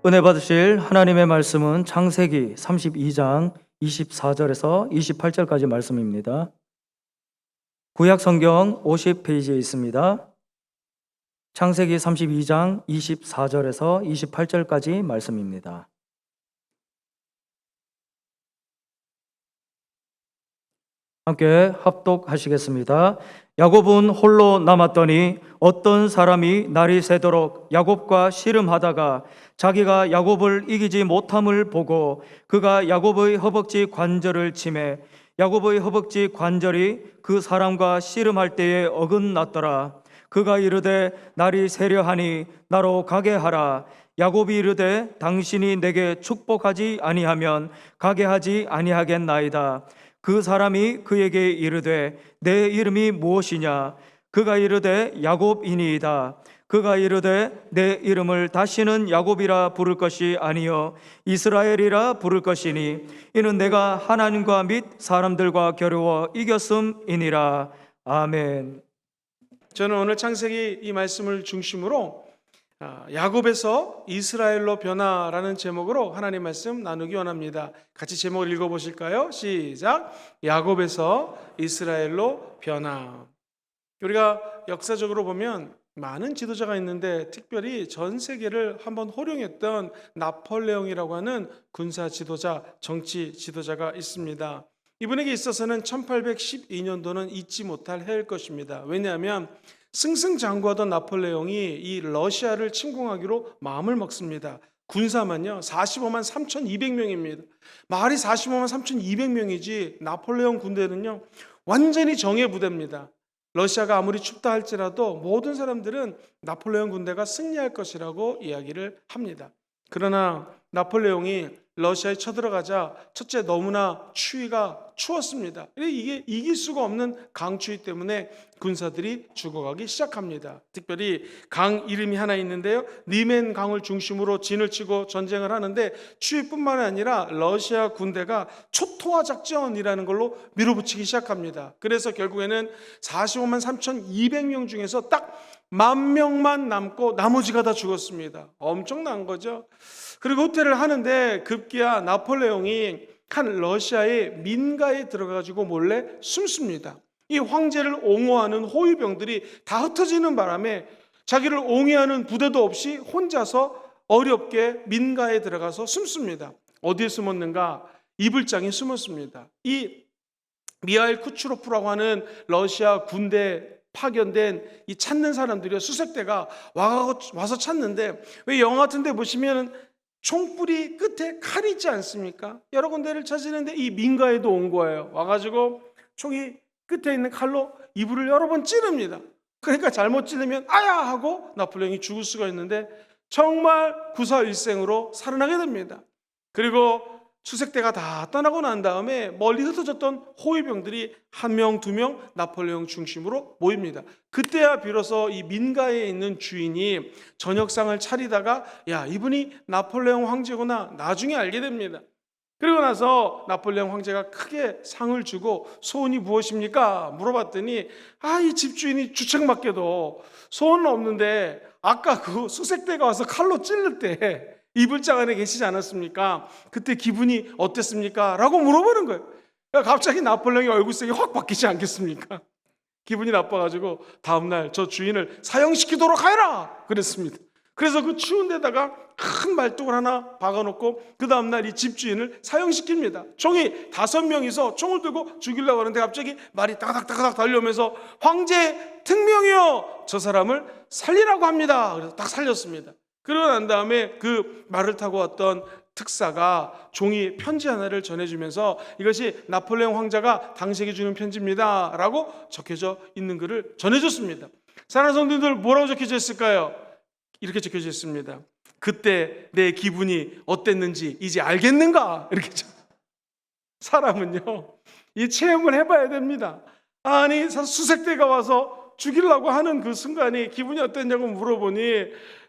은혜 받으실 하나님의 말씀은 창세기 32장 24절에서 28절까지 말씀입니다. 구약 성경 50페이지에 있습니다. 창세기 32장 24절에서 28절까지 말씀입니다. 함께 합독하시겠습니다. 야곱은 홀로 남았더니 어떤 사람이 날이 새도록 야곱과 씨름하다가 자기가 야곱을 이기지 못함을 보고 그가 야곱의 허벅지 관절을 치매 야곱의 허벅지 관절이 그 사람과 씨름할 때에 어긋났더라. 그가 이르되 날이 새려하니 나로 가게 하라. 야곱이 이르되 당신이 내게 축복하지 아니하면 가게 하지 아니하겠나이다. 그 사람이 그에게 이르되 내 이름이 무엇이냐? 그가 이르되 야곱이니이다. 그가 이르되 내 이름을 다시는 야곱이라 부를 것이 아니요 이스라엘이라 부를 것이니 이는 내가 하나님과 및 사람들과 겨루어 이겼음이니라. 아멘. 저는 오늘 창세기 이 말씀을 중심으로 야곱에서 이스라엘로 변화라는 제목으로 하나님 말씀 나누기 원합니다. 같이 제목을 읽어보실까요? 시작. 야곱에서 이스라엘로 변화. 우리가 역사적으로 보면 많은 지도자가 있는데 특별히 전 세계를 한번 호령했던 나폴레옹이라고 하는 군사 지도자, 정치 지도자가 있습니다. 이분에게 있어서는 1812년도는 잊지 못할 해일 것입니다. 왜냐하면 승승장구하던 나폴레옹이 이 러시아를 침공하기로 마음을 먹습니다. 군사만요 45만 3,200명입니다. 말이 45만 3,200명이지 나폴레옹 군대는요 완전히 정예 부대입니다. 러시아가 아무리 춥다 할지라도 모든 사람들은 나폴레옹 군대가 승리할 것이라고 이야기를 합니다. 그러나 나폴레옹이 러시아에 쳐들어가자 첫째 너무나 추위가 추웠습니다. 이게 이길 수가 없는 강추위 때문에 군사들이 죽어가기 시작합니다. 특별히 강 이름이 하나 있는데요. 니멘 강을 중심으로 진을 치고 전쟁을 하는데 추위뿐만 아니라 러시아 군대가 초토화 작전이라는 걸로 밀어붙이기 시작합니다. 그래서 결국에는 45만 3,200명 중에서 딱 10,000명만 남고 나머지가 다 죽었습니다. 엄청난 거죠. 그리고 후퇴를 하는데 급기야 나폴레옹이 한 러시아의 민가에 들어가가지고 몰래 숨습니다. 이 황제를 옹호하는 호위병들이 다 흩어지는 바람에 자기를 옹호하는 부대도 없이 혼자서 어렵게 민가에 들어가서 숨습니다. 어디에 숨었는가? 이불장에 숨었습니다. 이 미하일 쿠츠로프라고 하는 러시아 군대 파견된 이 찾는 사람들이요 수색대가 와서 찾는데 왜 영화 같은 데 보시면 총뿌리 끝에 칼이 있지 않습니까? 여러 군데를 찾으는데 이 민가에도 온 거예요. 와가지고 총이 끝에 있는 칼로 이불을 여러 번 찌릅니다. 그러니까 잘못 찌르면 아야 하고 나폴레옹이 죽을 수가 있는데 정말 구사일생으로 살아나게 됩니다. 그리고 수색대가 다 떠나고 난 다음에 멀리 흩어졌던 호위병들이 1명, 2명 나폴레옹 중심으로 모입니다. 그때야 비로소 이 민가에 있는 주인이 저녁상을 차리다가 야 이분이 나폴레옹 황제구나 나중에 알게 됩니다. 그리고 나서 나폴레옹 황제가 크게 상을 주고 소원이 무엇입니까? 물어봤더니 이 집주인이 주책맞게도 소원은 없는데 아까 그 수색대가 와서 칼로 찔릴 때 이불장 안에 계시지 않았습니까? 그때 기분이 어땠습니까? 라고 물어보는 거예요. 갑자기 나폴레옹의 얼굴색이 확 바뀌지 않겠습니까? 기분이 나빠가지고 다음날 저 주인을 사형시키도록 하여라! 그랬습니다. 그래서 그 추운 데다가 큰 말뚝을 하나 박아놓고 그 다음날 이 집주인을 사형시킵니다. 총이 5명이서 총을 들고 죽이려고 하는데 갑자기 말이 따가닥따가닥 달려오면서 황제 특명이요! 저 사람을 살리라고 합니다. 그래서 딱 살렸습니다. 그러고 난 다음에 그 말을 타고 왔던 특사가 종이 편지 하나를 전해주면서 이것이 나폴레옹 황제가 당신에게 주는 편지입니다 라고 적혀져 있는 글을 전해줬습니다. 사랑하는 성도님들 뭐라고 적혀져 있을까요? 이렇게 적혀져 있습니다. 그때 내 기분이 어땠는지 이제 알겠는가? 이렇게 사람은요 이 체험을 해봐야 됩니다. 아니 수색대가 와서 죽이려고 하는 그 순간이 기분이 어땠냐고 물어보니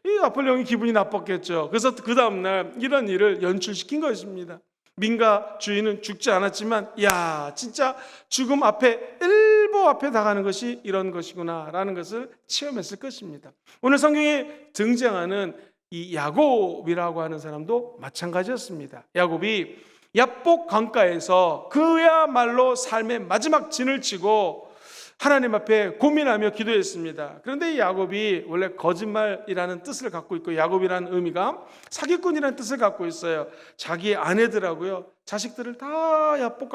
이 나폴레옹이 기분이 나빴겠죠. 그래서 그 다음날 이런 일을 연출시킨 것입니다. 민가 주인은 죽지 않았지만 야 진짜 죽음 앞에 일보 앞에 나가는 것이 이런 것이구나 라는 것을 체험했을 것입니다. 오늘 성경에 등장하는 이 야곱이라고 하는 사람도 마찬가지였습니다. 야곱이 야복 강가에서 그야말로 삶의 마지막 진을 치고 하나님 앞에 고민하며 기도했습니다. 그런데 이 야곱이 원래 거짓말이라는 뜻을 갖고 있고, 야곱이라는 의미가 사기꾼이라는 뜻을 갖고 있어요. 자기 아내들하고요, 자식들을 다 야복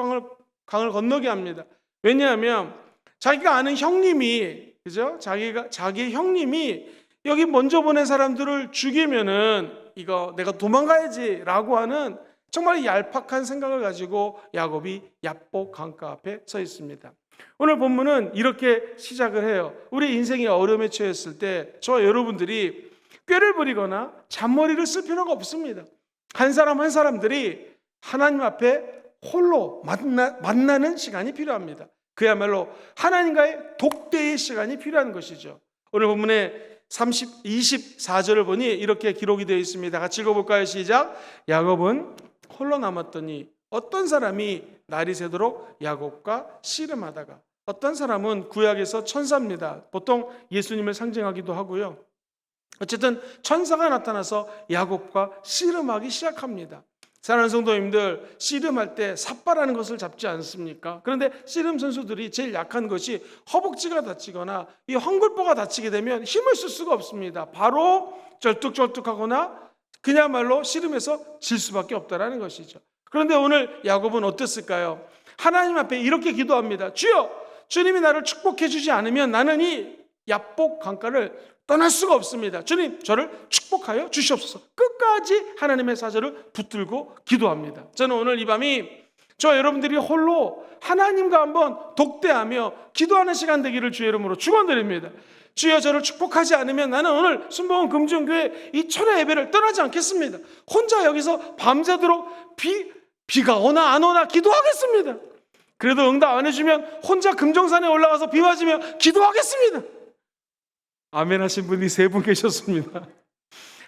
강을 건너게 합니다. 왜냐하면 자기가 아는 형님이, 그죠? 자기의 형님이 여기 먼저 보낸 사람들을 죽이면은 이거 내가 도망가야지라고 하는 정말 얄팍한 생각을 가지고 야곱이 야복 강가 앞에 서 있습니다. 오늘 본문은 이렇게 시작을 해요. 우리 인생이 어려움에 처했을 때 저와 여러분들이 꾀를 부리거나 잔머리를 쓸 필요가 없습니다. 한 사람 한 사람들이 하나님 앞에 홀로 만나는 시간이 필요합니다. 그야말로 하나님과의 독대의 시간이 필요한 것이죠. 오늘 본문에 24절을 보니 이렇게 기록이 되어 있습니다. 같이 읽어볼까요? 시작. 야곱은 홀로 남았더니 어떤 사람이 날이 새도록 야곱과 씨름하다가. 어떤 사람은 구약에서 천사입니다. 보통 예수님을 상징하기도 하고요. 어쨌든 천사가 나타나서 야곱과 씨름하기 시작합니다. 사랑하는 성도님들, 씨름할 때 삿바라는 것을 잡지 않습니까? 그런데 씨름 선수들이 제일 약한 것이 허벅지가 다치거나 이 황골보가 다치게 되면 힘을 쓸 수가 없습니다. 바로 절뚝절뚝하거나 그야말로 씨름에서 질 수밖에 없다는 것이죠. 그런데 오늘 야곱은 어땠을까요? 하나님 앞에 이렇게 기도합니다. 주여, 주님이 나를 축복해 주지 않으면 나는 이 야복 강가를 떠날 수가 없습니다. 주님, 저를 축복하여 주시옵소서. 끝까지 하나님의 사절을 붙들고 기도합니다. 저는 오늘 이 밤이 저와 여러분들이 홀로 하나님과 한번 독대하며 기도하는 시간 되기를 주의 이름으로 축원드립니다. 주여, 저를 축복하지 않으면 나는 오늘 순복음 금정교회 이 철야 예배를 떠나지 않겠습니다. 혼자 여기서 밤새도록 비가 오나 안 오나 기도하겠습니다. 그래도 응답 안 해주면 혼자 금정산에 올라가서 비 맞으며 기도하겠습니다. 아멘 하신 분이 3분 계셨습니다.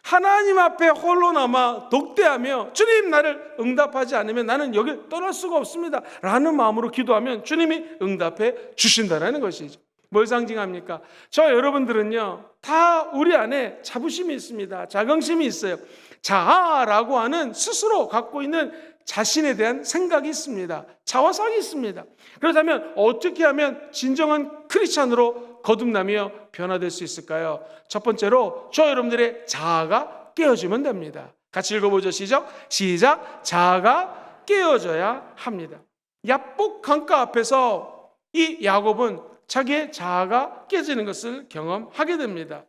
하나님 앞에 홀로 남아 독대하며 주님, 나를 응답하지 않으면 나는 여길 떠날 수가 없습니다 라는 마음으로 기도하면 주님이 응답해 주신다는 것이죠. 뭘 상징합니까? 저 여러분들은요, 다 우리 안에 자부심이 있습니다. 자긍심이 있어요. 자아라고 하는 스스로 갖고 있는 자신에 대한 생각이 있습니다. 자화상이 있습니다. 그렇다면 어떻게 하면 진정한 크리스찬으로 거듭나며 변화될 수 있을까요? 첫 번째로 저 여러분들의 자아가 깨어지면 됩니다. 같이 읽어보죠. 시작. 자아가 깨어져야 합니다. 야복 강가 앞에서 이 야곱은 자기의 자아가 깨지는 것을 경험하게 됩니다.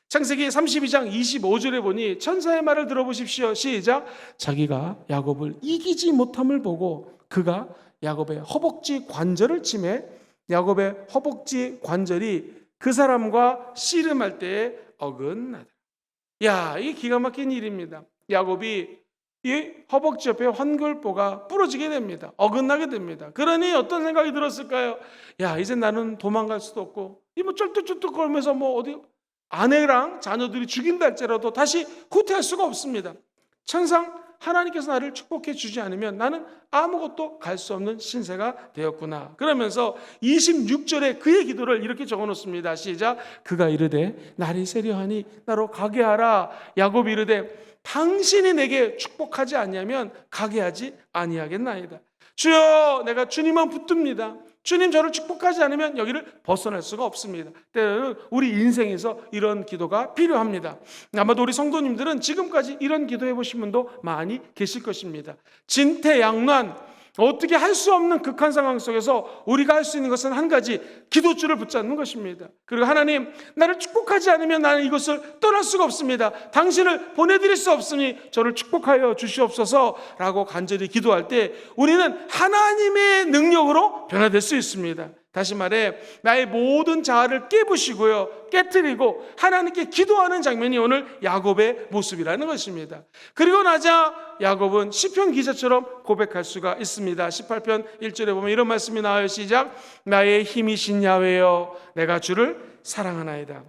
창세기 32장 25절에 보니 천사의 말을 들어보십시오. 시작. 자기가 야곱을 이기지 못함을 보고 그가 야곱의 허벅지 관절을 치매 야곱의 허벅지 관절이 그 사람과 씨름할 때에 어긋나다. 야, 이게 기가 막힌 일입니다. 야곱이 이 허벅지 옆에 환골보가 부러지게 됩니다. 어긋나게 됩니다. 그러니 어떤 생각이 들었을까요? 야, 이제 나는 도망갈 수도 없고 이 뭐 쩔뚝쩔뚝 걸면서 뭐 어디 아내랑 자녀들이 죽인다 할지라도 다시 후퇴할 수가 없습니다. 천상 하나님께서 나를 축복해 주지 않으면 나는 아무것도 갈 수 없는 신세가 되었구나. 그러면서 26절에 그의 기도를 이렇게 적어놓습니다. 시작. 그가 이르되 날이 세려하니 나로 가게 하라. 야곱이 이르되 당신이 내게 축복하지 아니하면 가게 하지 아니하겠나이다. 주여, 내가 주님만 붙듭니다. 주님, 저를 축복하지 않으면 여기를 벗어날 수가 없습니다. 때로는 우리 인생에서 이런 기도가 필요합니다. 아마도 우리 성도님들은 지금까지 이런 기도해 보신 분도 많이 계실 것입니다. 진퇴양난, 어떻게 할 수 없는 극한 상황 속에서 우리가 할 수 있는 것은 한 가지, 기도줄을 붙잡는 것입니다. 그리고 하나님, 나를 축복하지 않으면 나는 이것을 떠날 수가 없습니다. 당신을 보내드릴 수 없으니 저를 축복하여 주시옵소서 라고 간절히 기도할 때 우리는 하나님의 능력으로 변화될 수 있습니다. 다시 말해, 나의 모든 자아를 깨부시고요, 깨트리고 하나님께 기도하는 장면이 오늘 야곱의 모습이라는 것입니다. 그리고 나자 야곱은 시편 기자처럼 고백할 수가 있습니다. 18편 1절에 보면 이런 말씀이 나와요. 시작. 나의 힘이신 야훼여 내가 주를 사랑하나이다.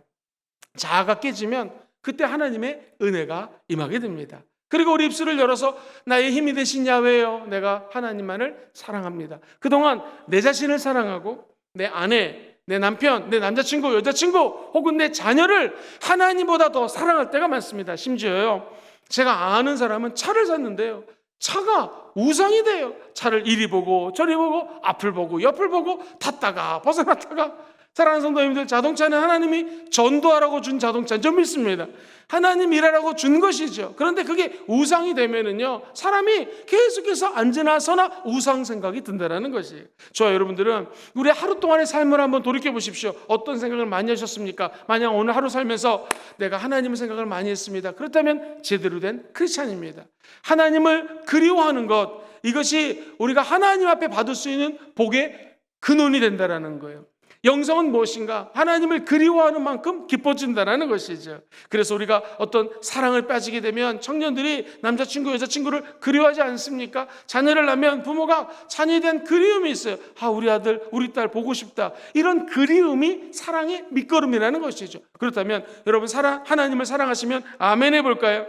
자아가 깨지면 그때 하나님의 은혜가 임하게 됩니다. 그리고 우리 입술을 열어서 나의 힘이 되신 야훼여 내가 하나님만을 사랑합니다. 그동안 내 자신을 사랑하고 내 아내, 내 남편, 내 남자친구, 여자친구 혹은 내 자녀를 하나님보다 더 사랑할 때가 많습니다. 심지어요, 제가 아는 사람은 차를 샀는데요, 차가 우상이 돼요. 차를 이리 보고 저리 보고 앞을 보고 옆을 보고 탔다가 벗어났다가. 사랑하는 성도님들, 자동차는 하나님이 전도하라고 준 자동차 좀 믿습니다. 하나님 일하라고 준 것이죠. 그런데 그게 우상이 되면은요, 사람이 계속해서 앉으나 서나 우상 생각이 든다는 것이에요. 저와 여러분들은 우리 하루 동안의 삶을 한번 돌이켜 보십시오. 어떤 생각을 많이 하셨습니까? 만약 오늘 하루 살면서 내가 하나님의 생각을 많이 했습니다, 그렇다면 제대로 된 크리스찬입니다. 하나님을 그리워하는 것, 이것이 우리가 하나님 앞에 받을 수 있는 복의 근원이 된다는 거예요. 영성은 무엇인가? 하나님을 그리워하는 만큼 기뻐진다는 것이죠. 그래서 우리가 어떤 사랑을 빠지게 되면 청년들이 남자친구, 여자친구를 그리워하지 않습니까? 자녀를 낳으면 부모가 자녀에 대한 그리움이 있어요. 우리 아들, 우리 딸 보고 싶다. 이런 그리움이 사랑의 밑거름이라는 것이죠. 그렇다면 여러분, 하나님을 사랑하시면 아멘 해볼까요?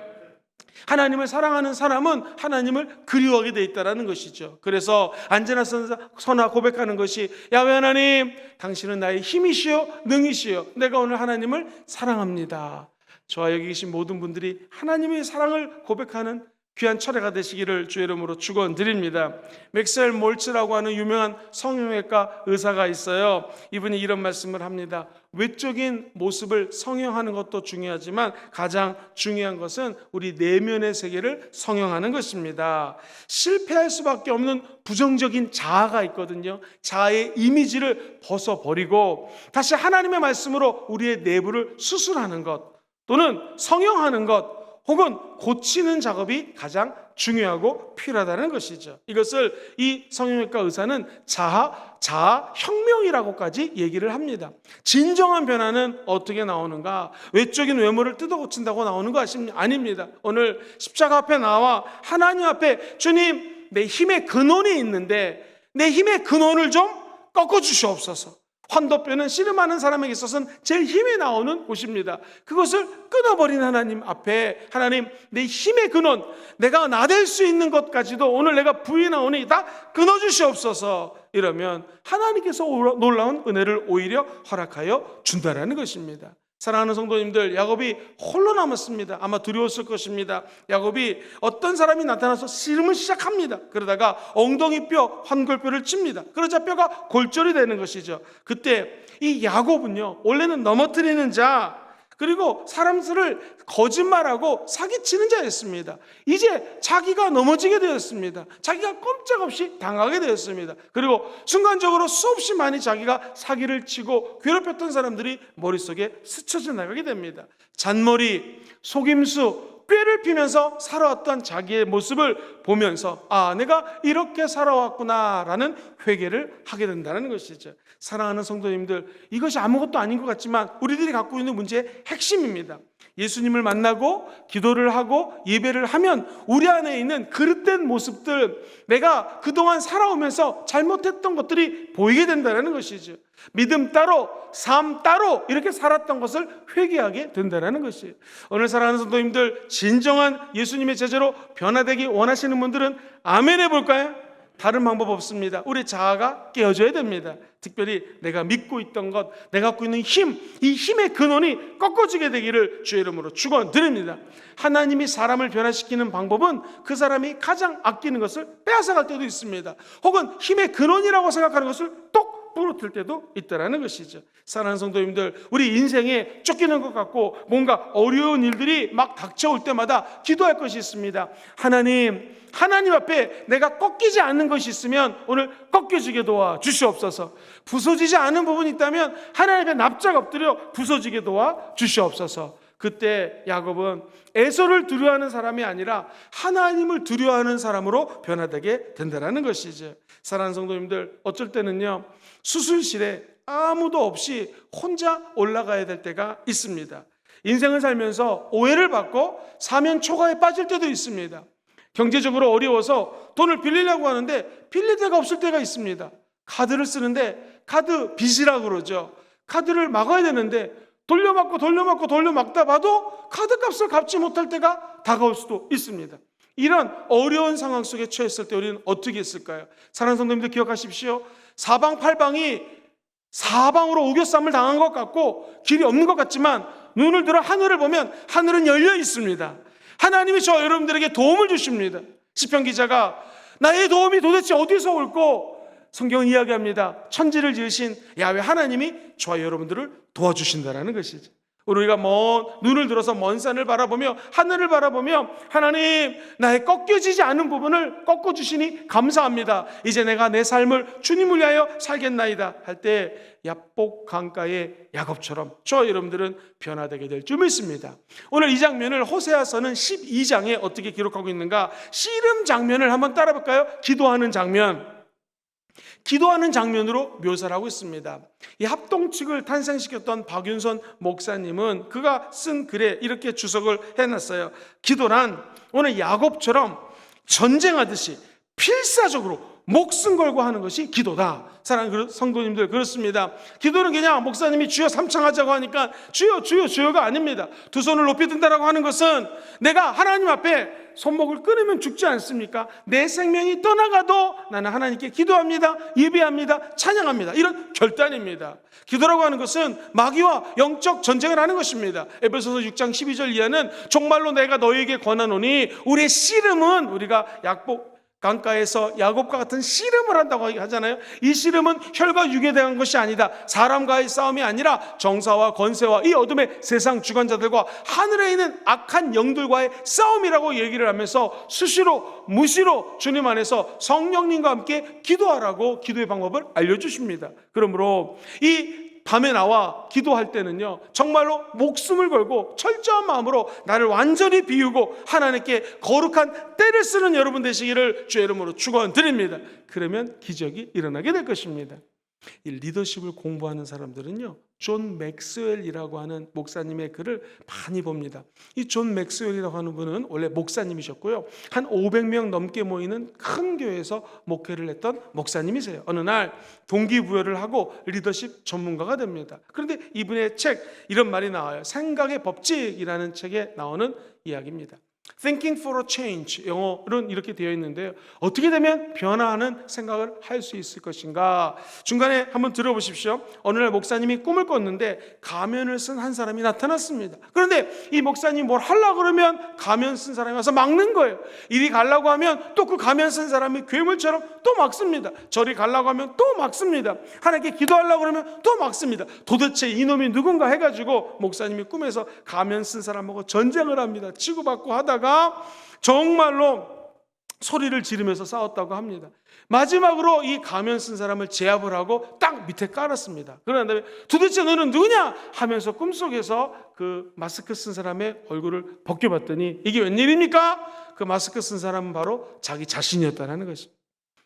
하나님을 사랑하는 사람은 하나님을 그리워하게 돼 있다는 것이죠. 그래서 언제나 서나 고백하는 것이, 야훼 하나님, 당신은 나의 힘이시요 능이시요, 내가 오늘 하나님을 사랑합니다. 저와 여기 계신 모든 분들이 하나님의 사랑을 고백하는 귀한 철회가 되시기를 주의 이름으로 축원드립니다. 맥셀 몰츠라고 하는 유명한 성형외과 의사가 있어요. 이분이 이런 말씀을 합니다. 외적인 모습을 성형하는 것도 중요하지만 가장 중요한 것은 우리 내면의 세계를 성형하는 것입니다. 실패할 수밖에 없는 부정적인 자아가 있거든요. 자아의 이미지를 벗어버리고 다시 하나님의 말씀으로 우리의 내부를 수술하는 것, 또는 성형하는 것, 혹은 고치는 작업이 가장 중요하고 필요하다는 것이죠. 이것을 이 성형외과 의사는 자아 혁명이라고까지 얘기를 합니다. 진정한 변화는 어떻게 나오는가? 외적인 외모를 뜯어 고친다고 나오는 거 아닙니다. 오늘 십자가 앞에 나와 하나님 앞에, 주님, 내 힘의 근원이 있는데 내 힘의 근원을 좀 꺾어 주시옵소서. 환도뼈는 씨름하는 사람에게 있어서는 제일 힘이 나오는 곳입니다. 그것을 끊어버린 하나님 앞에, 하나님, 내 힘의 근원, 내가 나댈 수 있는 것까지도 오늘 내가 부인하오니 다 끊어주시옵소서. 이러면 하나님께서 놀라운 은혜를 오히려 허락하여 준다라는 것입니다. 사랑하는 성도님들, 야곱이 홀로 남았습니다. 아마 두려웠을 것입니다. 야곱이 어떤 사람이 나타나서 씨름을 시작합니다. 그러다가 엉덩이 뼈, 환골뼈를 칩니다. 그러자 뼈가 골절이 되는 것이죠. 그때 이 야곱은요, 원래는 넘어뜨리는 자, 그리고 사람들을 거짓말하고 사기치는 자였습니다. 이제 자기가 넘어지게 되었습니다. 자기가 꼼짝없이 당하게 되었습니다. 그리고 순간적으로 수없이 많이 자기가 사기를 치고 괴롭혔던 사람들이 머릿속에 스쳐져 나가게 됩니다. 잔머리, 속임수, 꾀를 피면서 살아왔던 자기의 모습을 보면서 내가 이렇게 살아왔구나라는 회개를 하게 된다는 것이죠. 사랑하는 성도님들, 이것이 아무것도 아닌 것 같지만 우리들이 갖고 있는 문제의 핵심입니다. 예수님을 만나고 기도를 하고 예배를 하면 우리 안에 있는 그릇된 모습들, 내가 그동안 살아오면서 잘못했던 것들이 보이게 된다는 것이죠. 믿음 따로, 삶 따로 이렇게 살았던 것을 회개하게 된다는 것이에요. 오늘 사랑하는 성도님들, 진정한 예수님의 제자로 변화되기 원하시는 분들은 아멘 해볼까요? 다른 방법 없습니다. 우리 자아가 깨어져야 됩니다. 특별히 내가 믿고 있던 것, 내가 갖고 있는 힘, 이 힘의 근원이 꺾어지게 되기를 주의 이름으로 축원드립니다. 하나님이 사람을 변화시키는 방법은 그 사람이 가장 아끼는 것을 빼앗아갈 때도 있습니다. 혹은 힘의 근원이라고 생각하는 것을 똑 부러뜨릴 때도 있다는 것이죠. 사랑하는 성도님들, 우리 인생에 쫓기는 것 같고 뭔가 어려운 일들이 막 닥쳐올 때마다 기도할 것이 있습니다. 하나님 앞에 내가 꺾이지 않는 것이 있으면 오늘 꺾여지게 도와 주시옵소서. 부서지지 않은 부분이 있다면 하나님 앞에 납작 엎드려 부서지게 도와 주시옵소서. 그때 야곱은 에서를 두려워하는 사람이 아니라 하나님을 두려워하는 사람으로 변화되게 된다는 것이죠. 사랑하는 성도님들, 어쩔 때는요, 수술실에 아무도 없이 혼자 올라가야 될 때가 있습니다. 인생을 살면서 오해를 받고 사면 초과에 빠질 때도 있습니다. 경제적으로 어려워서 돈을 빌리려고 하는데 빌릴 데가 없을 때가 있습니다. 카드를 쓰는데 카드 빚이라고 그러죠. 카드를 막아야 되는데 돌려막다 봐도 카드값을 갚지 못할 때가 다가올 수도 있습니다. 이런 어려운 상황 속에 처했을 때 우리는 어떻게 했을까요? 사랑하는 성도님들, 기억하십시오. 사방팔방이 사방으로 우겨쌈을 당한 것 같고 길이 없는 것 같지만 눈을 들어 하늘을 보면 하늘은 열려 있습니다. 하나님이 저 여러분들에게 도움을 주십니다. 시편 기자가 나의 도움이 도대체 어디서 올꼬? 성경은 이야기합니다. 천지를 지으신 야훼 하나님이 저와 여러분들을 도와주신다라는 것이죠. 우리가 눈을 들어서 먼 산을 바라보며 하늘을 바라보며 하나님, 나의 꺾여지지 않은 부분을 꺾어주시니 감사합니다. 이제 내가 내 삶을 주님을 위하여 살겠나이다 할 때 야복 강가의 야곱처럼 저와 여러분들은 변화되게 될 줄 믿습니다. 오늘 이 장면을 호세아서는 12장에 어떻게 기록하고 있는가? 씨름 장면을 한번 따라 볼까요? 기도하는 장면으로 묘사를 하고 있습니다. 이 합동측을 탄생시켰던 박윤선 목사님은 그가 쓴 글에 이렇게 주석을 해놨어요. 기도란 오늘 야곱처럼 전쟁하듯이 필사적으로 목숨 걸고 하는 것이 기도다. 사랑하는 성도님들, 그렇습니다. 기도는 그냥 목사님이 주여 삼창하자고 하니까 주여가 아닙니다. 두 손을 높이 든다라고 하는 것은 내가 하나님 앞에 손목을 끊으면 죽지 않습니까? 내 생명이 떠나가도 나는 하나님께 기도합니다, 예배합니다, 찬양합니다. 이런 결단입니다. 기도라고 하는 것은 마귀와 영적 전쟁을 하는 것입니다. 에베소서 6장 12절 이하는 정말로 내가 너희에게 권하노니 우리의 씨름은, 우리가 야복 강가에서 야곱과 같은 씨름을 한다고 하잖아요. 이 씨름은 혈과 육에 대한 것이 아니다. 사람과의 싸움이 아니라 정사와 권세와 이 어둠의 세상 주관자들과 하늘에 있는 악한 영들과의 싸움이라고 얘기를 하면서 수시로 무시로 주님 안에서 성령님과 함께 기도하라고 기도의 방법을 알려주십니다. 그러므로 이 밤에 나와 기도할 때는요, 정말로 목숨을 걸고 철저한 마음으로 나를 완전히 비우고 하나님께 거룩한 때를 쓰는 여러분 되시기를 주의 이름으로 축원드립니다. 그러면 기적이 일어나게 될 것입니다. 이 리더십을 공부하는 사람들은요, 존 맥스웰이라고 하는 목사님의 글을 많이 봅니다. 이 존 맥스웰이라고 하는 분은 원래 목사님이셨고요, 한 500명 넘게 모이는 큰 교회에서 목회를 했던 목사님이세요. 어느 날 동기부여를 하고 리더십 전문가가 됩니다. 그런데 이분의 책, 이런 말이 나와요. 생각의 법칙이라는 책에 나오는 이야기입니다. Thinking for a change, 영어로는 이렇게 되어 있는데요, 어떻게 되면 변화하는 생각을 할 수 있을 것인가? 중간에 한번 들어보십시오. 어느 날 목사님이 꿈을 꿨는데 가면을 쓴 한 사람이 나타났습니다. 그런데 이 목사님이 뭘 하려고 그러면 가면 쓴 사람이 와서 막는 거예요. 이리 가려고 하면 또 그 가면 쓴 사람이 괴물처럼 또 막습니다. 저리 가려고 하면 또 막습니다. 하나님께 기도하려고 그러면 또 막습니다. 도대체 이놈이 누군가 해가지고 목사님이 꿈에서 가면 쓴 사람하고 전쟁을 합니다. 치고받고 하다가 정말로 소리를 지르면서 싸웠다고 합니다. 마지막으로 이 가면 쓴 사람을 제압을 하고 딱 밑에 깔았습니다. 그런 다음에 도대체 너는 누구냐 하면서 꿈속에서 그 마스크 쓴 사람의 얼굴을 벗겨봤더니 이게 웬일입니까? 그 마스크 쓴 사람은 바로 자기 자신이었다는 것입니다.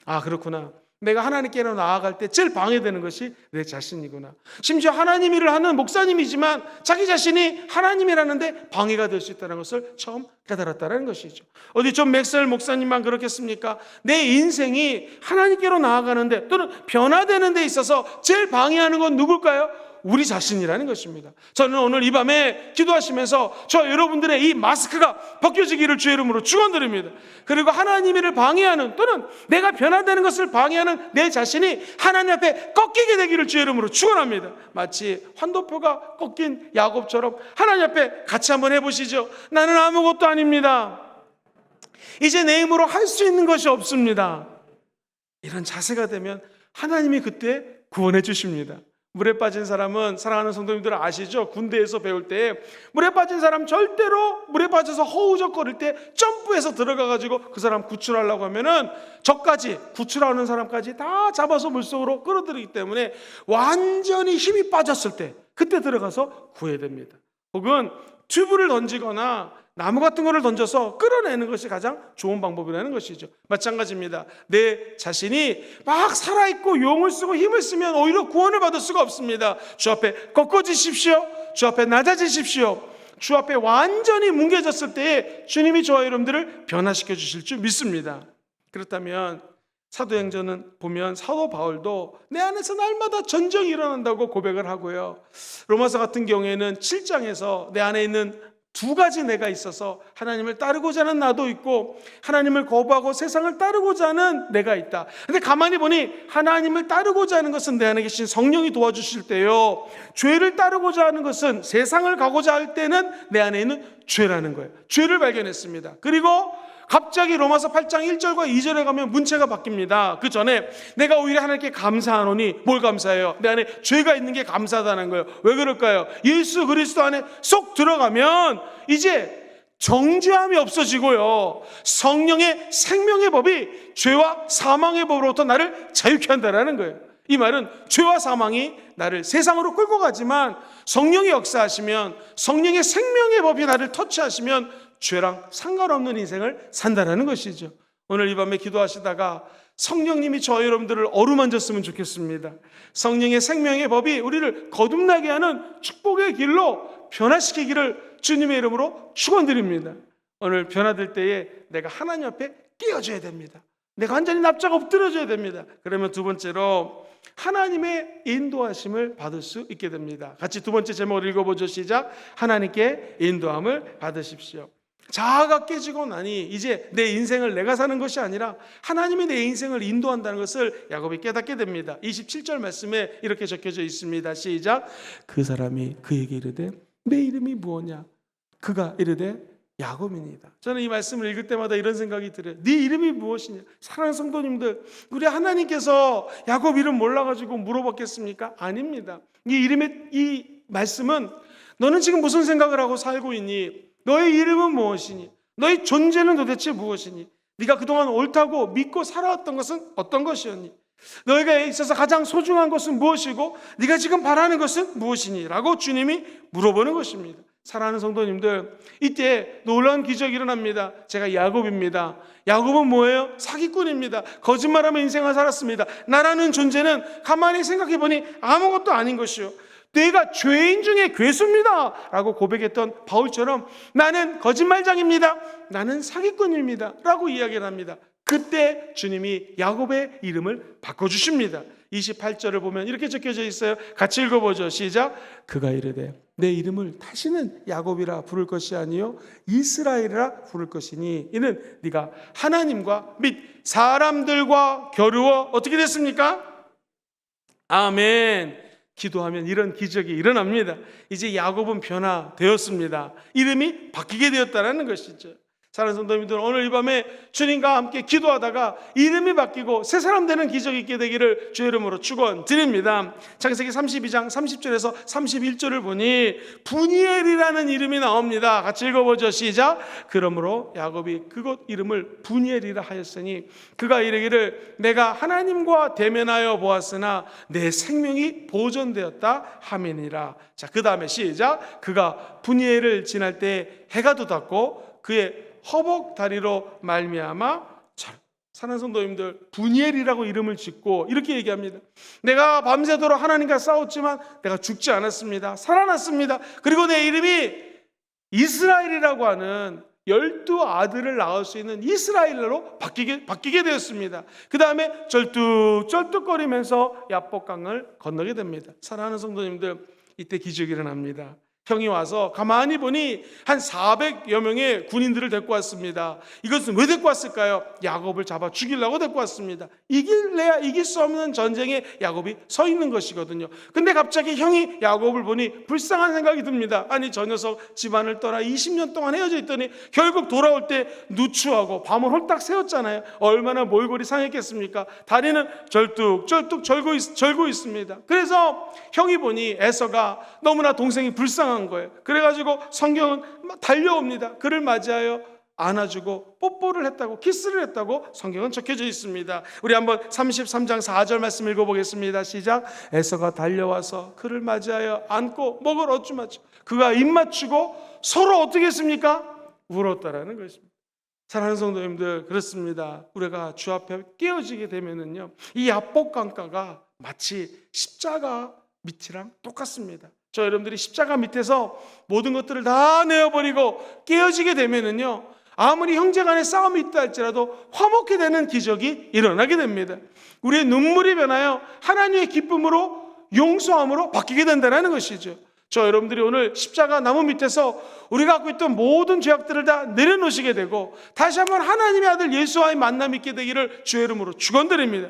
아, 그렇구나. 내가 하나님께로 나아갈 때 제일 방해되는 것이 내 자신이구나. 심지어 하나님 일을 하는 목사님이지만 자기 자신이 하나님이라는데 방해가 될 수 있다는 것을 처음 깨달았다는 것이죠. 어디 좀 맥스웰 목사님만 그렇겠습니까? 내 인생이 하나님께로 나아가는데 또는 변화되는 데 있어서 제일 방해하는 건 누굴까요? 우리 자신이라는 것입니다. 저는 오늘 이 밤에 기도하시면서 저 여러분들의 이 마스크가 벗겨지기를 주의 이름으로 축원드립니다. 그리고 하나님 일을 방해하는 또는 내가 변화되는 것을 방해하는 내 자신이 하나님 앞에 꺾이게 되기를 주의 이름으로 축원합니다. 마치 환도표가 꺾인 야곱처럼 하나님 앞에 같이 한번 해보시죠. 나는 아무것도 아닙니다. 이제 내 힘으로 할 수 있는 것이 없습니다. 이런 자세가 되면 하나님이 그때 구원해 주십니다. 물에 빠진 사람은, 사랑하는 성도님들 아시죠? 군대에서 배울 때 물에 빠진 사람 절대로 물에 빠져서 허우적거릴 때 점프해서 들어가가지고 그 사람 구출하려고 하면은 저까지 구출하는 사람까지 다 잡아서 물속으로 끌어들이기 때문에 완전히 힘이 빠졌을 때 그때 들어가서 구해야 됩니다. 혹은 튜브를 던지거나 나무 같은 거를 던져서 끌어내는 것이 가장 좋은 방법이라는 것이죠. 마찬가지입니다. 내 자신이 막 살아있고 용을 쓰고 힘을 쓰면 오히려 구원을 받을 수가 없습니다. 주 앞에 꺾어지십시오. 주 앞에 낮아지십시오. 주 앞에 완전히 뭉개졌을 때에 주님이 저와 여러분들을 변화시켜 주실 줄 믿습니다. 그렇다면 사도행전은 보면 사도 바울도 내 안에서 날마다 전쟁이 일어난다고 고백을 하고요. 로마서 같은 경우에는 7장에서 내 안에 있는 두 가지 내가 있어서 하나님을 따르고자 하는 나도 있고 하나님을 거부하고 세상을 따르고자 하는 내가 있다. 근데 가만히 보니 하나님을 따르고자 하는 것은 내 안에 계신 성령이 도와주실 때요, 죄를 따르고자 하는 것은, 세상을 가고자 할 때는 내 안에 있는 죄라는 거예요. 죄를 발견했습니다. 그리고 갑자기 로마서 8장 1절과 2절에 가면 문체가 바뀝니다. 그 전에 내가 오히려 하나님께 감사하노니, 뭘 감사해요? 내 안에 죄가 있는 게 감사하다는 거예요. 왜 그럴까요? 예수 그리스도 안에 쏙 들어가면 이제 정죄함이 없어지고요, 성령의 생명의 법이 죄와 사망의 법으로부터 나를 자유케 한다는 거예요. 이 말은 죄와 사망이 나를 세상으로 끌고 가지만 성령이 역사하시면, 성령의 생명의 법이 나를 터치하시면 죄랑 상관없는 인생을 산다는 것이죠. 오늘 이 밤에 기도하시다가 성령님이 저 여러분들을 어루만졌으면 좋겠습니다. 성령의 생명의 법이 우리를 거듭나게 하는 축복의 길로 변화시키기를 주님의 이름으로 축원드립니다. 오늘 변화될 때에 내가 하나님 앞에 끼어줘야 됩니다. 내가 완전히 납작 엎드려줘야 됩니다. 그러면 두 번째로 하나님의 인도하심을 받을 수 있게 됩니다. 같이 두 번째 제목을 읽어보죠. 시작. 하나님께 인도함을 받으십시오. 자아가 깨지고 나니 이제 내 인생을 내가 사는 것이 아니라 하나님이 내 인생을 인도한다는 것을 야곱이 깨닫게 됩니다. 27절 말씀에 이렇게 적혀져 있습니다. 시작. 그 사람이 그에게 이르되 내 이름이 무엇냐? 그가 이르되 야곱이니이다. 저는 이 말씀을 읽을 때마다 이런 생각이 들어요. 네 이름이 무엇이냐? 사랑하는 성도님들, 우리 하나님께서 야곱 이름 몰라가지고 물어봤겠습니까? 아닙니다. 이 말씀은 너는 지금 무슨 생각을 하고 살고 있니? 너의 이름은 무엇이니? 너의 존재는 도대체 무엇이니? 네가 그동안 옳다고 믿고 살아왔던 것은 어떤 것이었니? 너에게 있어서 가장 소중한 것은 무엇이고 네가 지금 바라는 것은 무엇이니? 라고 주님이 물어보는 것입니다. 사랑하는 성도님들, 이때 놀라운 기적이 일어납니다. 제가 야곱입니다. 야곱은 뭐예요? 사기꾼입니다. 거짓말하며 인생을 살았습니다. 나라는 존재는 가만히 생각해보니 아무것도 아닌 것이요, 내가 죄인 중에 괴수입니다 라고 고백했던 바울처럼 나는 거짓말장입니다, 나는 사기꾼입니다 라고 이야기를 합니다. 그때 주님이 야곱의 이름을 바꿔주십니다. 28절을 보면 이렇게 적혀져 있어요. 같이 읽어보죠. 시작. 그가 이르되 내 이름을 다시는 야곱이라 부를 것이 아니요 이스라엘이라 부를 것이니 이는 네가 하나님과 및 사람들과 겨루어 어떻게 됐습니까? 아멘. 기도하면 이런 기적이 일어납니다. 이제 야곱은 변화되었습니다. 이름이 바뀌게 되었다는 것이죠. 사랑하는 성도님들, 오늘 이 밤에 주님과 함께 기도하다가 이름이 바뀌고 새 사람 되는 기적이 있게 되기를 주의 이름으로 축원드립니다. 창세기 32장 30절에서 31절을 보니 분이엘이라는 이름이 나옵니다. 같이 읽어보죠. 시작. 그러므로 야곱이 그곳 이름을 분이엘이라 하였으니 그가 이르기를 내가 하나님과 대면하여 보았으나 내 생명이 보존되었다 하미니라. 자, 그 다음에 시작. 그가 분이엘을 지날 때 해가 돋았고 그의 허복 다리로 말미암아, 사랑하는 성도님들, 분이엘이라고 이름을 짓고 이렇게 얘기합니다. 내가 밤새도록 하나님과 싸웠지만 내가 죽지 않았습니다. 살아났습니다. 그리고 내 이름이 이스라엘이라고 하는 12아들을 낳을 수 있는 이스라엘로 바뀌게 되었습니다. 그 다음에 쩔뚝쩔뚝거리면서 야복강을 건너게 됩니다. 사랑하는 성도님들, 이때 기적이 일어납니다. 형이 와서 가만히 보니 한 400여 명의 군인들을 데리고 왔습니다. 이것은 왜 데리고 왔을까요? 야곱을 잡아 죽이려고 데리고 왔습니다. 이길래야 이길 수 없는 전쟁에 야곱이 서 있는 것이거든요. 근데 갑자기 형이 야곱을 보니 불쌍한 생각이 듭니다. 아니, 저 녀석 집안을 떠나 20년 동안 헤어져 있더니 결국 돌아올 때 누추하고 밤을 홀딱 새웠잖아요. 얼마나 몰골이 상했겠습니까? 다리는 절뚝절뚝 절고 있습니다. 그래서 형이 보니 에서가 너무나 동생이 불쌍한 거예요. 그래가지고 성경은 달려옵니다. 그를 맞이하여 안아주고 뽀뽀를 했다고, 키스를 했다고 성경은 적혀져 있습니다. 우리 한번 33장 4절 말씀 읽어보겠습니다. 시작. 에서가 달려와서 그를 맞이하여 안고 목을 어쭈맞추 그가 입 맞추고 서로 어떻게 했습니까? 울었다라는 것입니다. 사랑하는 성도님들, 그렇습니다. 우리가 주 앞에 깨어지게 되면은요, 이 야복강가가 마치 십자가 밑이랑 똑같습니다. 저 여러분들이 십자가 밑에서 모든 것들을 다 내어버리고 깨어지게 되면은요, 아무리 형제간에 싸움이 있다 할지라도 화목해 되는 기적이 일어나게 됩니다. 우리의 눈물이 변하여 하나님의 기쁨으로, 용서함으로 바뀌게 된다는 것이죠. 저 여러분들이 오늘 십자가 나무 밑에서 우리가 갖고 있던 모든 죄악들을 다 내려놓으시게 되고 다시 한번 하나님의 아들 예수와의 만남이 있게 되기를 주의 이름으로 축원드립니다.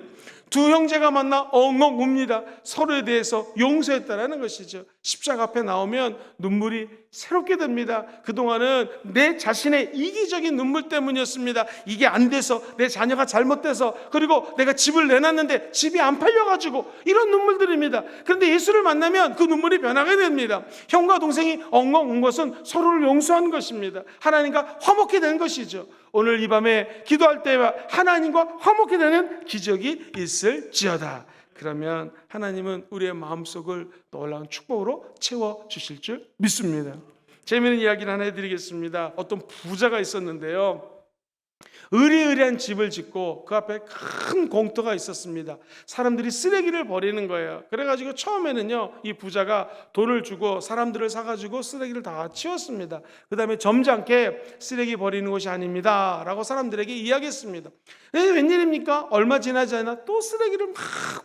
두 형제가 만나 엉엉 웁니다. 서로에 대해서 용서했다라는 것이죠. 십자가 앞에 나오면 눈물이 새롭게 됩니다. 그동안은 내 자신의 이기적인 눈물 때문이었습니다. 이게 안 돼서, 내 자녀가 잘못돼서, 그리고 내가 집을 내놨는데 집이 안 팔려가지고 이런 눈물들입니다. 그런데 예수를 만나면 그 눈물이 변하게 됩니다. 형과 동생이 엉엉 운 것은 서로를 용서한 것입니다. 하나님과 화목해 된 것이죠. 오늘 이 밤에 기도할 때 하나님과 화목해 되는 기적이 있을지어다. 그러면 하나님은 우리의 마음속을 놀라운 축복으로 채워주실 줄 믿습니다. 재미있는 이야기를 하나 해드리겠습니다. 어떤 부자가 있었는데요, 으리으리한 집을 짓고 그 앞에 큰 공터가 있었습니다. 사람들이 쓰레기를 버리는 거예요. 그래가지고 처음에는요, 이 부자가 돈을 주고 사람들을 사가지고 쓰레기를 다 치웠습니다. 그 다음에 점잖게 쓰레기 버리는 곳이 아닙니다 라고 사람들에게 이야기했습니다. 웬일입니까? 얼마 지나지 않아 또 쓰레기를 막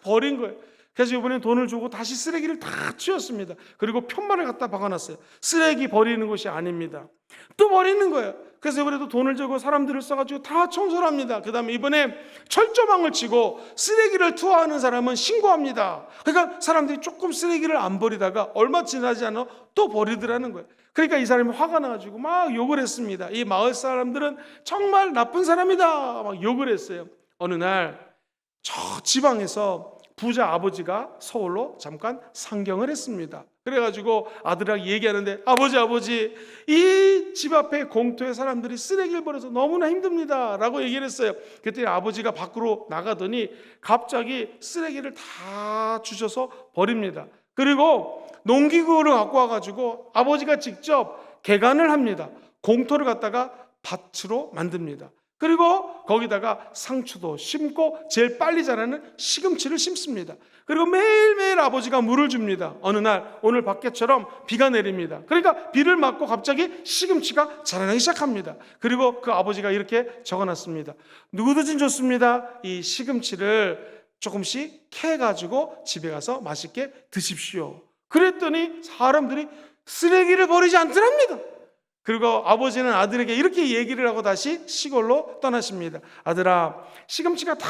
버린 거예요. 그래서 이번에 돈을 주고 다시 쓰레기를 다 치웠습니다. 그리고 편말을 갖다 박아놨어요. 쓰레기 버리는 곳이 아닙니다. 또 버리는 거예요. 그래서 이번에도 돈을 주고 사람들을 써가지고 다 청소를 합니다. 그 다음에 이번에 철조망을 치고 쓰레기를 투하하는 사람은 신고합니다. 그러니까 사람들이 조금 쓰레기를 안 버리다가 얼마 지나지 않아 또 버리더라는 거예요. 그러니까 이 사람이 화가 나가지고 막 욕을 했습니다. 이 마을 사람들은 정말 나쁜 사람이다 막 욕을 했어요. 어느 날 저 지방에서 부자 아버지가 서울로 잠깐 상경을 했습니다. 그래가지고 아들하고 얘기하는데, 아버지 이 집 앞에 공터에 사람들이 쓰레기를 버려서 너무나 힘듭니다 라고 얘기를 했어요. 그때 아버지가 밖으로 나가더니 갑자기 쓰레기를 다 주셔서 버립니다. 그리고 농기구를 갖고 와가지고 아버지가 직접 개간을 합니다. 공터를 갖다가 밭으로 만듭니다. 그리고 거기다가 상추도 심고 제일 빨리 자라는 시금치를 심습니다. 그리고 매일매일 아버지가 물을 줍니다. 어느 날 오늘 밖에처럼 비가 내립니다. 그러니까 비를 맞고 갑자기 시금치가 자라나기 시작합니다. 그리고 그 아버지가 이렇게 적어놨습니다. 누구든지 좋습니다. 이 시금치를 조금씩 캐가지고 집에 가서 맛있게 드십시오. 그랬더니 사람들이 쓰레기를 버리지 않더랍니다. 그리고 아버지는 아들에게 이렇게 얘기를 하고 다시 시골로 떠나십니다. 아들아, 시금치가 다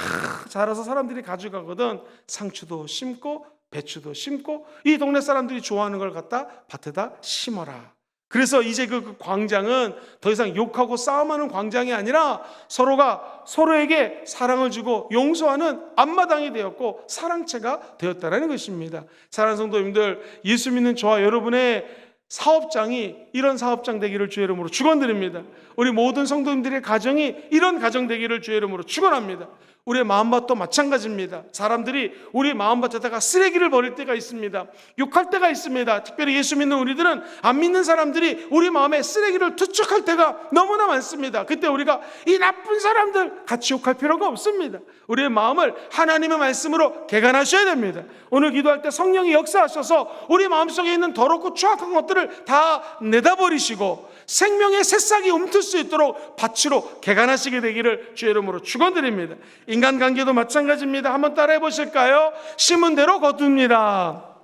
자라서 사람들이 가져가거든. 상추도 심고 배추도 심고 이 동네 사람들이 좋아하는 걸 갖다 밭에다 심어라. 그래서 이제 그 광장은 더 이상 욕하고 싸움하는 광장이 아니라 서로가 서로에게 사랑을 주고 용서하는 앞마당이 되었고 사랑채가 되었다는 것입니다. 사랑하는 성도님들, 예수 믿는 저와 여러분의 사업장이 이런 사업장 되기를 주의 이름으로 축원드립니다. 우리 모든 성도님들의 가정이 이런 가정 되기를 주의 이름으로 축원합니다. 우리의 마음밭도 마찬가지입니다. 사람들이 우리 마음밭에다가 쓰레기를 버릴 때가 있습니다. 욕할 때가 있습니다. 특별히 예수 믿는 우리들은 안 믿는 사람들이 우리 마음에 쓰레기를 투척할 때가 너무나 많습니다. 그때 우리가 이 나쁜 사람들 같이 욕할 필요가 없습니다. 우리의 마음을 하나님의 말씀으로 개간하셔야 됩니다. 오늘 기도할 때 성령이 역사하셔서 우리 마음속에 있는 더럽고 추악한 것들을 다 내다버리시고 생명의 새싹이 움틀 수 있도록 밭으로 개간하시게 되기를 주의 이름으로 축원드립니다. 인간관계도 마찬가지입니다. 한번 따라해 보실까요? 심은 대로 거둡니다.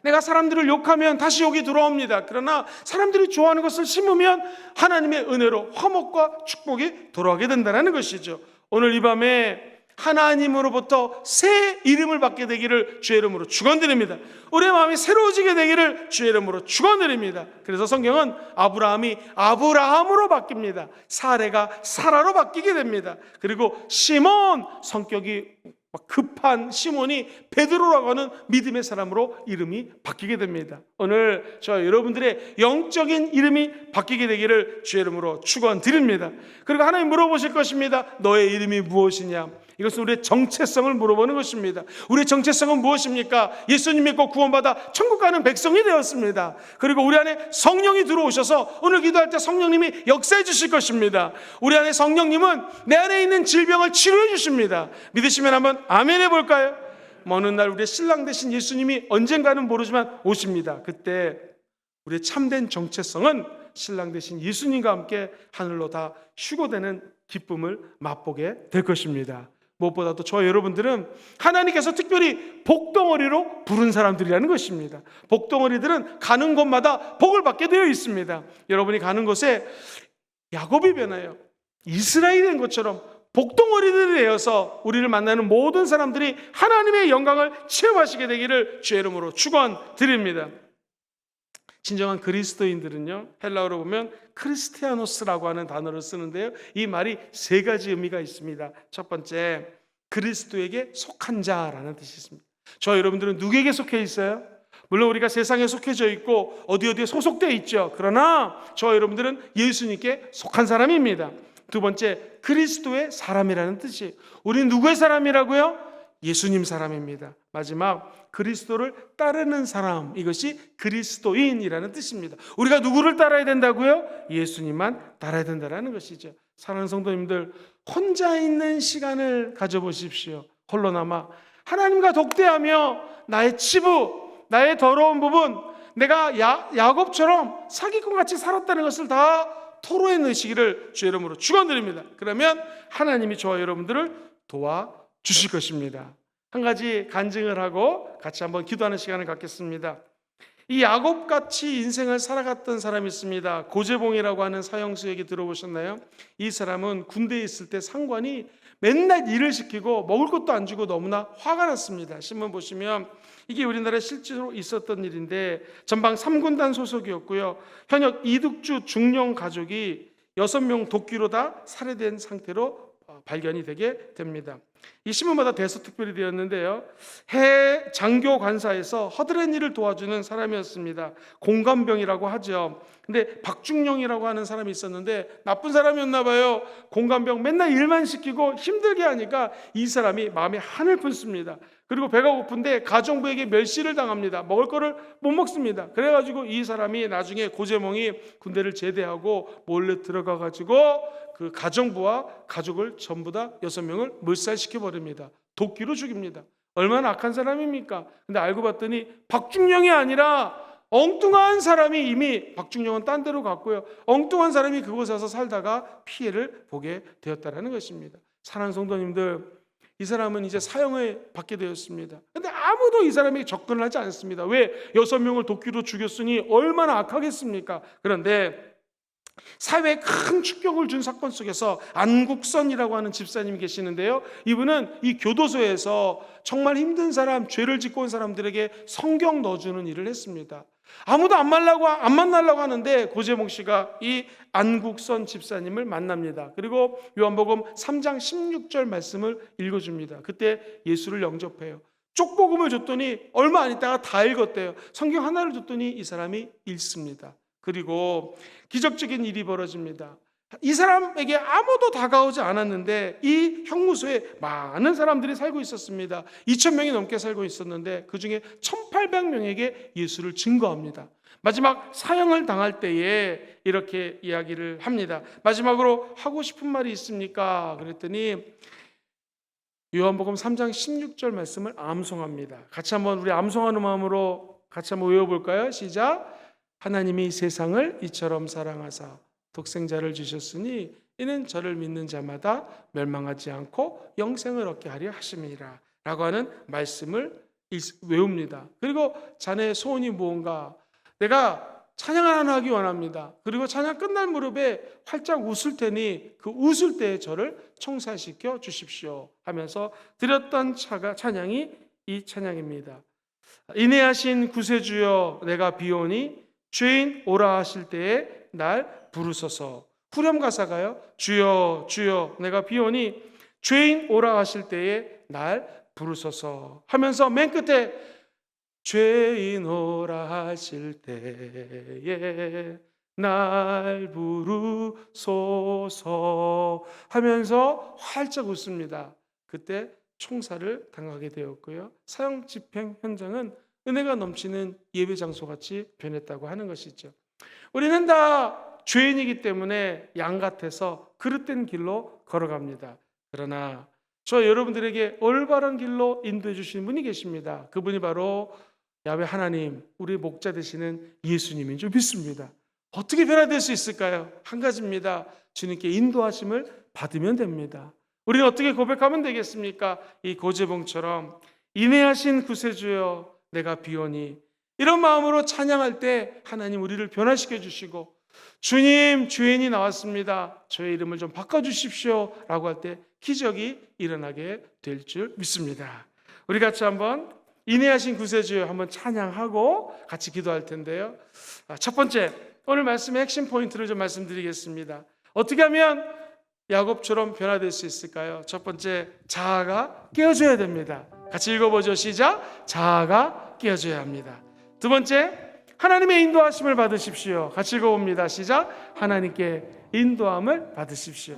내가 사람들을 욕하면 다시 욕이 들어옵니다. 그러나 사람들이 좋아하는 것을 심으면 하나님의 은혜로 화목과 축복이 돌아오게 된다는 것이죠. 오늘 이 밤에 하나님으로부터 새 이름을 받게 되기를 주의 이름으로 축원드립니다. 우리의 마음이 새로워지게 되기를 주의 이름으로 축원드립니다. 그래서 성경은 아브라함이 아브라함으로 바뀝니다. 사레가 사라로 바뀌게 됩니다. 그리고 시몬, 성격이 급한 시몬이 베드로라고 하는 믿음의 사람으로 이름이 바뀌게 됩니다. 오늘 저 여러분들의 영적인 이름이 바뀌게 되기를 주의 이름으로 축원드립니다. 그리고 하나님 물어보실 것입니다. 너의 이름이 무엇이냐? 이것은 우리의 정체성을 물어보는 것입니다. 우리의 정체성은 무엇입니까? 예수님 믿고 구원받아 천국 가는 백성이 되었습니다. 그리고 우리 안에 성령이 들어오셔서 오늘 기도할 때 성령님이 역사해 주실 것입니다. 우리 안에 성령님은 내 안에 있는 질병을 치료해 주십니다. 믿으시면 한번 아멘 해볼까요? 어느 날 우리의 신랑 되신 예수님이 언젠가는 모르지만 오십니다. 그때 우리의 참된 정체성은 신랑 되신 예수님과 함께 하늘로 다 휴거되는 기쁨을 맛보게 될 것입니다. 무엇보다도 저 여러분들은 하나님께서 특별히 복덩어리로 부른 사람들이라는 것입니다. 복덩어리들은 가는 곳마다 복을 받게 되어 있습니다. 여러분이 가는 곳에 야곱이 변하여 이스라엘이 된 것처럼 복덩어리들이 되어서 우리를 만나는 모든 사람들이 하나님의 영광을 체험하시게 되기를 주의 이름으로 축원드립니다. 진정한 그리스도인들은요, 헬라어로 보면 크리스티아노스라고 하는 단어를 쓰는데요, 이 말이 세 가지 의미가 있습니다. 첫 번째, 그리스도에게 속한 자라는 뜻이 있습니다. 저 여러분들은 누구에게 속해 있어요? 물론 우리가 세상에 속해져 있고 어디에 소속되어 있죠. 그러나 저 여러분들은 예수님께 속한 사람입니다. 두 번째, 그리스도의 사람이라는 뜻이, 우리는 누구의 사람이라고요? 예수님 사람입니다. 마지막, 그리스도를 따르는 사람, 이것이 그리스도인이라는 뜻입니다. 우리가 누구를 따라야 된다고요? 예수님만 따라야 된다는 것이죠. 사랑하는 성도님들, 혼자 있는 시간을 가져보십시오. 홀로 남아 하나님과 독대하며 나의 치부, 나의 더러운 부분, 내가 야곱처럼 사기꾼같이 살았다는 것을 다 토로해 넣으시기를 주의 이름으로 축원드립니다. 그러면 하나님이 저와 여러분들을 도와주실 것입니다. 한 가지 간증을 하고 같이 한번 기도하는 시간을 갖겠습니다. 이 야곱같이 인생을 살아갔던 사람이 있습니다. 고재봉이라고 하는 사형수 얘기 들어보셨나요? 이 사람은 군대에 있을 때 상관이 맨날 일을 시키고 먹을 것도 안 주고 너무나 화가 났습니다. 신문 보시면 이게 우리나라에 실제로 있었던 일인데, 전방 3군단 소속이었고요. 현역 이득주 중령 가족이 6명 도끼로 다 살해된 상태로 발견이 되게 됩니다. 이 신문마다 대서특별히 되었는데요, 해 장교 관사에서 허드렛 일을 도와주는 사람이었습니다. 공감병이라고 하죠. 근데 박중령이라고 하는 사람이 있었는데 나쁜 사람이었나 봐요. 공감병 맨날 일만 시키고 힘들게 하니까 이 사람이 마음에 한을 품습니다. 그리고 배가 고픈데 가정부에게 멸시를 당합니다. 먹을 거를 못 먹습니다. 그래가지고 이 사람이 나중에 고재몽이 군대를 제대하고 몰래 들어가가지고 그 가정부와 가족을 전부 다 6명을 몰살시켜버립니다. 도끼로 죽입니다. 얼마나 악한 사람입니까? 근데 알고 봤더니 박중령이 아니라 엉뚱한 사람이, 이미 박중령은 딴 데로 갔고요, 엉뚱한 사람이 그곳에 와서 살다가 피해를 보게 되었다는 것입니다. 사랑하는 성도님들, 이 사람은 이제 사형을 받게 되었습니다. 근데 아무도 이 사람에게 접근을 하지 않습니다. 왜? 6명을 도끼로 죽였으니 얼마나 악하겠습니까? 그런데 사회에 큰 충격을 준 사건 속에서 안국선이라고 하는 집사님이 계시는데요, 이분은 이 교도소에서 정말 힘든 사람, 죄를 짓고 온 사람들에게 성경 넣어주는 일을 했습니다. 아무도 안 만나려고 하는데 고재몽 씨가 이 안국선 집사님을 만납니다. 그리고 요한복음 3장 16절 말씀을 읽어줍니다. 그때 예수를 영접해요. 쪽복음을 줬더니 얼마 안 있다가 다 읽었대요. 성경 하나를 줬더니 이 사람이 읽습니다. 그리고 기적적인 일이 벌어집니다. 이 사람에게 아무도 다가오지 않았는데 이 형무소에 많은 사람들이 살고 있었습니다. 2,000명이 넘게 살고 있었는데 그 중에 1,800명에게 예수를 증거합니다. 마지막 사형을 당할 때에 이렇게 이야기를 합니다. 마지막으로 하고 싶은 말이 있습니까? 그랬더니 요한복음 3장 16절 말씀을 암송합니다. 같이 한번 우리 암송하는 마음으로 같이 한번 외워볼까요? 시작. 하나님이 세상을 이처럼 사랑하사 독생자를 주셨으니 이는 저를 믿는 자마다 멸망하지 않고 영생을 얻게 하려 하심이라 라고 하는 말씀을 외웁니다. 그리고 자네의 소원이 무언가? 내가 찬양을 하나 하기 원합니다. 그리고 찬양 끝날 무렵에 활짝 웃을 테니 그 웃을 때에 저를 청사시켜 주십시오 하면서 드렸던 찬양이 이 찬양입니다. 인애하신 구세주여 내가 비오니 죄인 오라 하실 때에 날 부르소서. 후렴 가사가요, 주여 주여 내가 비오니 죄인 오라 하실 때에 날 부르소서 하면서 맨 끝에 죄인 오라 하실 때에 날 부르소서 하면서 활짝 웃습니다. 그때 총살을 당하게 되었고요, 사형 집행 현장은 은혜가 넘치는 예배 장소같이 변했다고 하는 것이죠. 우리는 다 죄인이기 때문에 양 같아서 그릇된 길로 걸어갑니다. 그러나 저 여러분들에게 올바른 길로 인도해 주시는 분이 계십니다. 그분이 바로 야훼 하나님, 우리 목자 되시는 예수님인 줄 믿습니다. 어떻게 변화될 수 있을까요? 한 가지입니다. 주님께 인도하심을 받으면 됩니다. 우리는 어떻게 고백하면 되겠습니까? 이 고재봉처럼 인내하신 구세주여 내가 비오니, 이런 마음으로 찬양할 때 하나님 우리를 변화시켜 주시고, 주님 주인이 나왔습니다, 저의 이름을 좀 바꿔주십시오 라고 할 때 기적이 일어나게 될 줄 믿습니다. 우리 같이 한번 인내하신 구세주여 한번 찬양하고 같이 기도할 텐데요. 첫 번째, 오늘 말씀의 핵심 포인트를 좀 말씀드리겠습니다. 어떻게 하면 야곱처럼 변화될 수 있을까요? 첫 번째, 자아가 깨어져야 됩니다. 같이 읽어보죠. 시작. 자아가 깨어져야 합니다. 두 번째, 하나님의 인도하심을 받으십시오. 같이 읽어봅니다. 시작. 하나님께 인도함을 받으십시오.